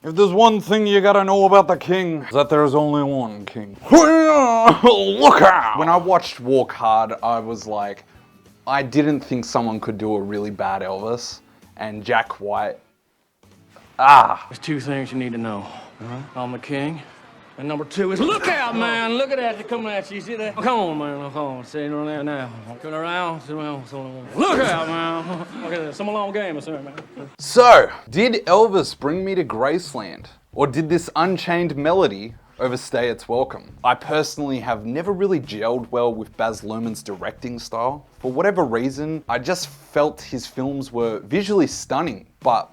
If there's one thing you gotta know about the king, it's that there's only one king. Look out! When I watched Walk Hard, I was like, I didn't think someone could do a really bad Elvis, and Jack White, There's two things you need to know. I'm the king. And number two is, look out, man! Look at that, they're coming at you. You see that? Come on, man, come on. See, on there now. Turn around, sit around. Look out, man! Look at this. Some long game, sir, man. So, did Elvis bring me to Graceland? Or did this unchained melody overstay its welcome? I personally have never really gelled well with Baz Luhrmann's directing style. For whatever reason, I just felt his films were visually stunning, but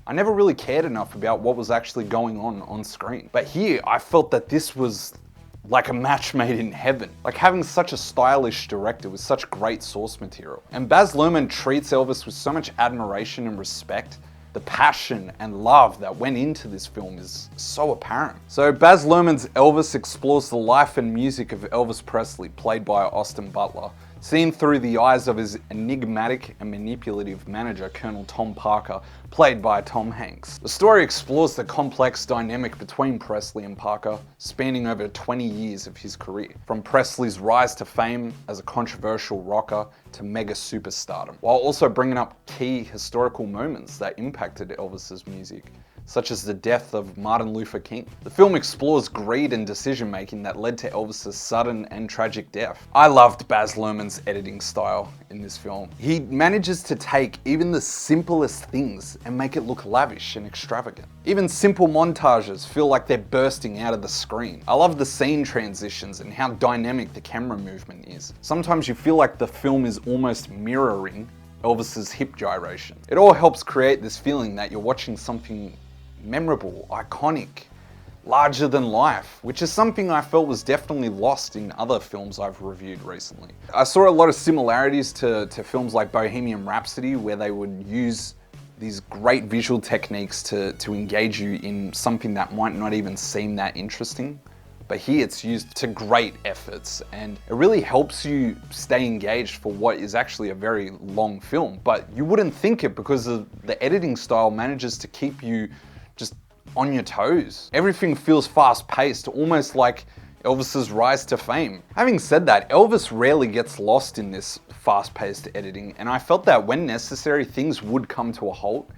I never really cared enough about what was actually going on screen. But here, I felt that this was like a match made in heaven. Like having such a stylish director with such great source material. And Baz Luhrmann treats Elvis with so much admiration and respect. The passion and love that went into this film is so apparent. So Baz Luhrmann's Elvis explores the life and music of Elvis Presley, played by Austin Butler, seen through the eyes of his enigmatic and manipulative manager, Colonel Tom Parker, played by Tom Hanks. The story explores the complex dynamic between Presley and Parker, spanning over 20 years of his career, from Presley's rise to fame as a controversial rocker to mega superstardom, while also bringing up key historical moments that impacted Elvis's music, such as the death of Martin Luther King. The film explores greed and decision-making that led to Elvis's sudden and tragic death. I loved Baz Luhrmann's editing style in this film. He manages to take even the simplest things and make it look lavish and extravagant. Even simple montages feel like they're bursting out of the screen. I love the scene transitions and how dynamic the camera movement is. Sometimes you feel like the film is almost mirroring Elvis's hip gyration. It all helps create this feeling that you're watching something memorable, iconic, larger than life, which is something I felt was definitely lost in other films I've reviewed recently. I saw a lot of similarities to films like Bohemian Rhapsody, where they would use these great visual techniques to engage you in something that might not even seem that interesting. But here it's used to great efforts, and it really helps you stay engaged for what is actually a very long film. But you wouldn't think it, because the editing style manages to keep you just on your toes. Everything feels fast-paced, almost like Elvis's rise to fame. Having said that, Elvis rarely gets lost in this fast-paced editing, and I felt that when necessary, things would come to a halt,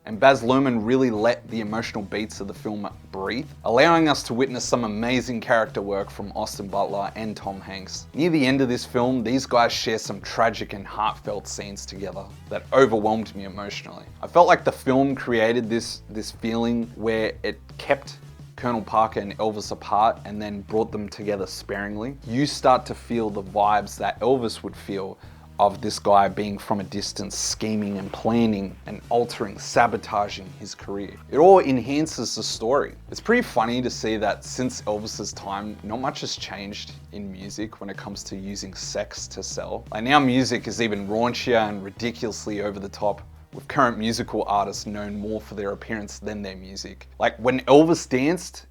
and Baz Luhrmann really let the emotional beats of the film breathe, allowing us to witness some amazing character work from Austin Butler and Tom Hanks. Near the end of this film, these guys share some tragic and heartfelt scenes together that overwhelmed me emotionally. I felt like the film created this feeling where it kept Colonel Parker and Elvis apart and then brought them together sparingly. You start to feel the vibes that Elvis would feel of this guy being from a distance, scheming and planning and altering, sabotaging his career. It all enhances the story. It's pretty funny to see that since Elvis's time, not much has changed in music when it comes to using sex to sell. Like now music is even raunchier and ridiculously over the top, with current musical artists known more for their appearance than their music. Like when Elvis danced,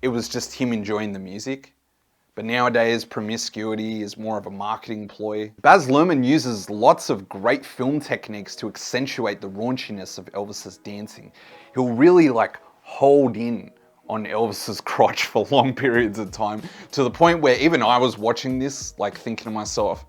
it was just him enjoying the music. But nowadays, promiscuity is more of a marketing ploy. Baz Luhrmann uses lots of great film techniques to accentuate the raunchiness of Elvis's dancing. He'll really hold in on Elvis's crotch for long periods of time, to the point where even I was watching this, thinking to myself,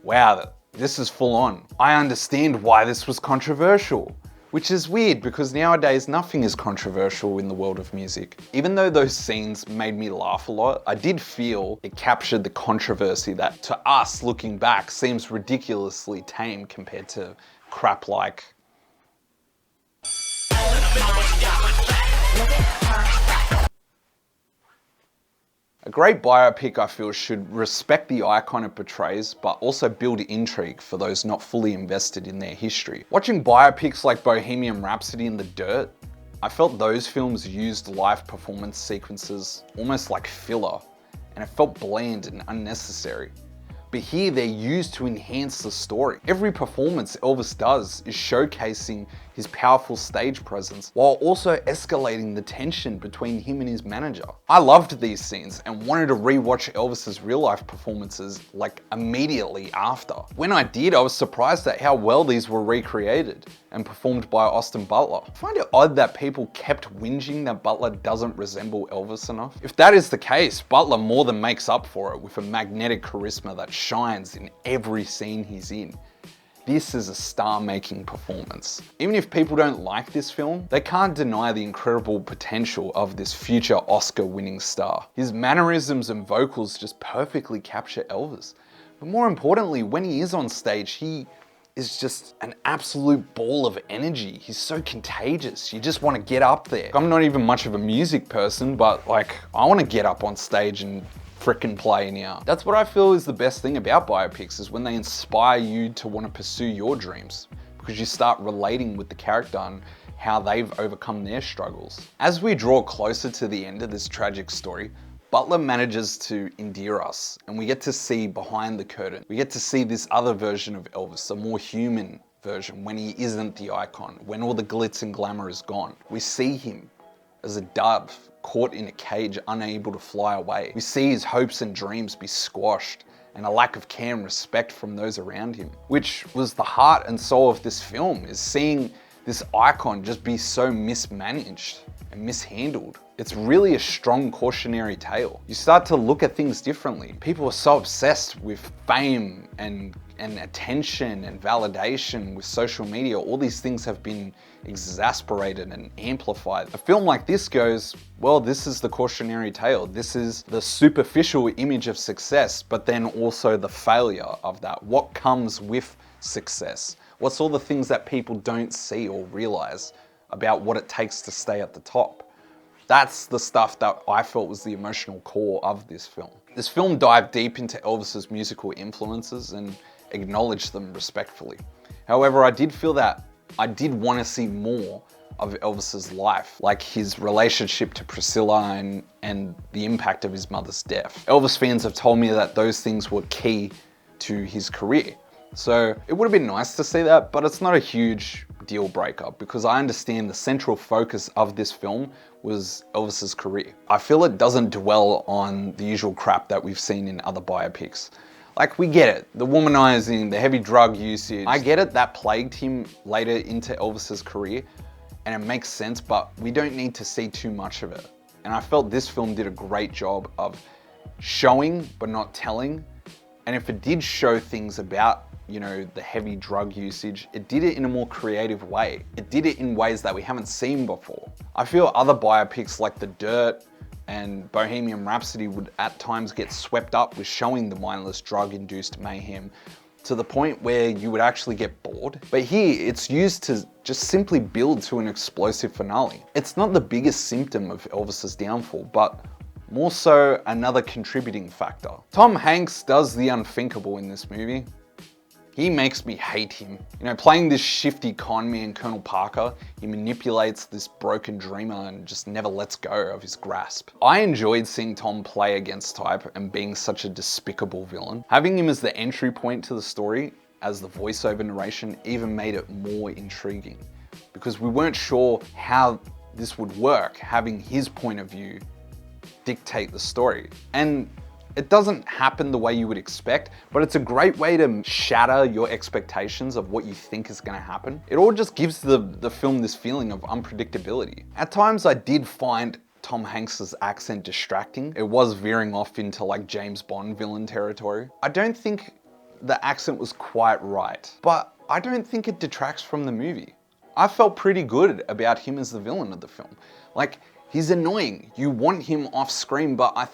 wow, this is full on. I understand why this was controversial. Which is weird, because nowadays nothing is controversial in the world of music. Even though those scenes made me laugh a lot, I did feel it captured the controversy that, to us looking back, seems ridiculously tame compared to crap like a great biopic, I feel, should respect the icon it portrays, but also build intrigue for those not fully invested in their history. Watching biopics like Bohemian Rhapsody and The Dirt, I felt those films used live performance sequences almost like filler, and it felt bland and unnecessary. but here they're used to enhance the story. Every performance Elvis does is showcasing his powerful stage presence while also escalating the tension between him and his manager. I loved these scenes and wanted to rewatch Elvis's real life performances like immediately after. When I did, I was surprised at how well these were recreated and performed by Austin Butler. I find it odd that people kept whinging that Butler doesn't resemble Elvis enough. If that is the case, Butler more than makes up for it with a magnetic charisma that shines in every scene he's in. This is a star-making performance. Even if people don't like this film, they can't deny the incredible potential of this future Oscar-winning star. His mannerisms and vocals just perfectly capture Elvis. But more importantly, when he is on stage, he is just an absolute ball of energy. He's so contagious. You just want to get up there. I'm not even much of a music person, but like, I want to get up on stage and frickin' play now. That's what I feel is the best thing about biopics, is when they inspire you to want to pursue your dreams, because you start relating with the character and how they've overcome their struggles. As we draw closer to the end of this tragic story, Butler manages to endear us, and we get to see behind the curtain. We get to see this other version of Elvis, a more human version, when he isn't the icon, when all the glitz and glamour is gone. We see him as a dove caught in a cage, unable to fly away. We see his hopes and dreams be squashed, and a lack of care and respect from those around him. Which was the heart and soul of this film, is seeing this icon just be so mismanaged and mishandled. It's really a strong cautionary tale. You start to look at things differently. People are so obsessed with fame and attention and validation with social media. All these things have been exasperated and amplified. A film like this goes, well, this is the cautionary tale. This is the superficial image of success, but then also the failure of that. What comes with success? What's all the things that people don't see or realize about what it takes to stay at the top? That's the stuff that I felt was the emotional core of this film. This film dived deep into Elvis's musical influences and acknowledged them respectfully. However, I did feel that I did want to see more of Elvis's life, like his relationship to Priscilla and the impact of his mother's death. Elvis fans have told me that those things were key to his career. So it would have been nice to see that, but it's not a huge deal breaker because I understand the central focus of this film was Elvis's career. I feel it doesn't dwell on the usual crap that we've seen in other biopics. Like, we get it, the womanizing, the heavy drug usage. I get it, that plagued him later into Elvis's career, and it makes sense, but we don't need to see too much of it. And I felt this film did a great job of showing, but not telling. And if it did show things about, you know, the heavy drug usage, it did it in a more creative way. It did it in ways that we haven't seen before. I feel other biopics like The Dirt and Bohemian Rhapsody would at times get swept up with showing the mindless drug-induced mayhem to the point where you would actually get bored. But here, it's used to just simply build to an explosive finale. It's not the biggest symptom of Elvis's downfall, but more so another contributing factor. Tom Hanks does the unthinkable in this movie. He makes me hate him. You know, playing this shifty con man, Colonel Parker, he manipulates this broken dreamer and just never lets go of his grasp. I enjoyed seeing Tom play against type and being such a despicable villain. Having him as the entry point to the story, as the voiceover narration, even made it more intriguing because we weren't sure how this would work, having his point of view dictate the story. And it doesn't happen the way you would expect, but it's a great way to shatter your expectations of what you think is gonna happen. It all just gives the film this feeling of unpredictability. At times I did find Tom Hanks's accent distracting. It was veering off into like James Bond villain territory. I don't think the accent was quite right, but I don't think it detracts from the movie. I felt pretty good about him as the villain of the film. Like, he's annoying. You want him off screen, but I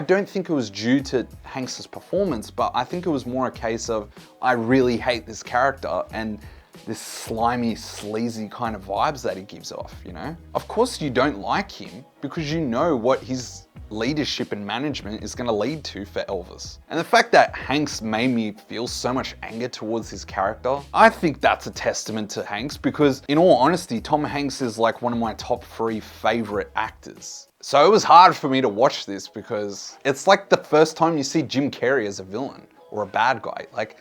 don't think it was due to Hanks's performance, but I think it was more a case of, I really hate this character and this slimy, sleazy kind of vibes that he gives off, you know? Of course you don't like him because you know what his leadership and management is gonna lead to for Elvis. And the fact that Hanks made me feel so much anger towards his character, I think that's a testament to Hanks because in all honesty, Tom Hanks is like one of my top 3 favorite actors. So it was hard for me to watch this because it's like the first time you see Jim Carrey as a villain. or a bad guy. Like,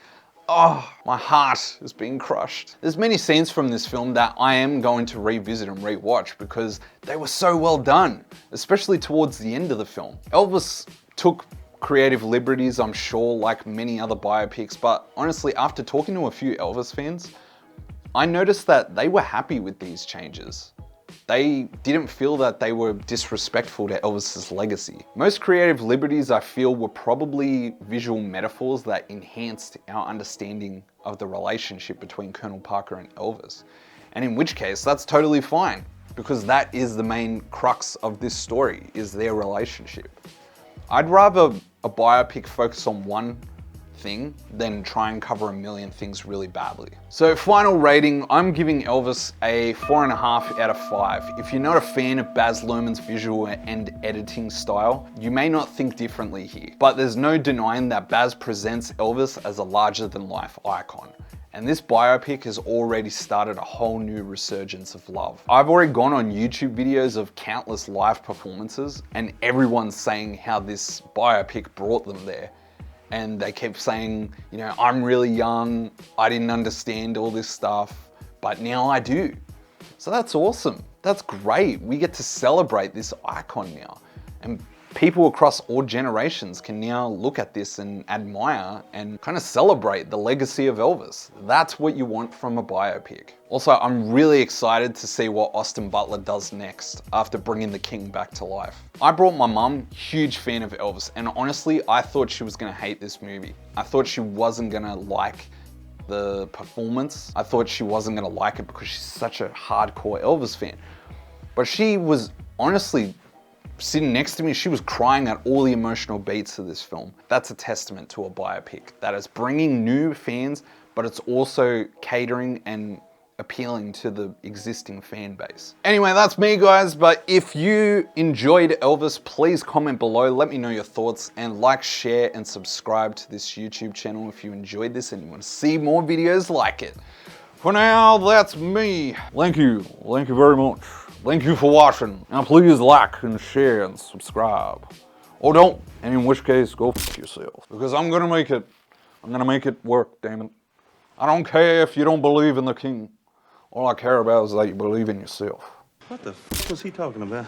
oh, my heart is being crushed. There's many scenes from this film that I am going to revisit and rewatch because they were so well done, especially towards the end of the film. Elvis took creative liberties, I'm sure, like many other biopics, but honestly, after talking to a few Elvis fans, I noticed that they were happy with these changes. They didn't feel that they were disrespectful to Elvis's legacy. Most creative liberties, I feel, were probably visual metaphors that enhanced our understanding of the relationship between Colonel Parker and Elvis. And in which case, that's totally fine, because that is the main crux of this story, is their relationship. I'd rather a biopic focus on one thing than try and cover a million things really badly. So final rating, I'm giving Elvis a 4.5 out of 5. If you're not a fan of Baz Luhrmann's visual and editing style, you may not think differently here, but there's no denying that Baz presents Elvis as a larger than life icon. And this biopic has already started a whole new resurgence of love. I've already gone on YouTube videos of countless live performances and everyone's saying how this biopic brought them there. And they kept saying, you know, I'm really young, I didn't understand all this stuff, but now I do. So that's awesome. That's great. We get to celebrate this icon now. And people across all generations can now look at this and admire and kind of celebrate the legacy of Elvis. That's what you want from a biopic. Also, I'm really excited to see what Austin Butler does next after bringing the King back to life. I brought my mum, huge fan of Elvis, and honestly, I thought she was gonna hate this movie. I thought she wasn't gonna like the performance. I thought she wasn't gonna like it because she's such a hardcore Elvis fan. But she was honestly sitting next to me, she was crying at all the emotional beats of this film. That's a testament to a biopic that is bringing new fans, but it's also catering and appealing to the existing fan base. Anyway, that's me guys, but if you enjoyed Elvis, please comment below, let me know your thoughts, and like, share, and subscribe to this YouTube channel if you enjoyed this and you want to see more videos like it. For now, that's me. Thank you very much. Thank you for watching. Now please like and share and subscribe. Or don't, and in which case, go f yourself. Because I'm gonna make it work, damn it. I don't care if you don't believe in the King. All I care about is that you believe in yourself. What the f was he talking about?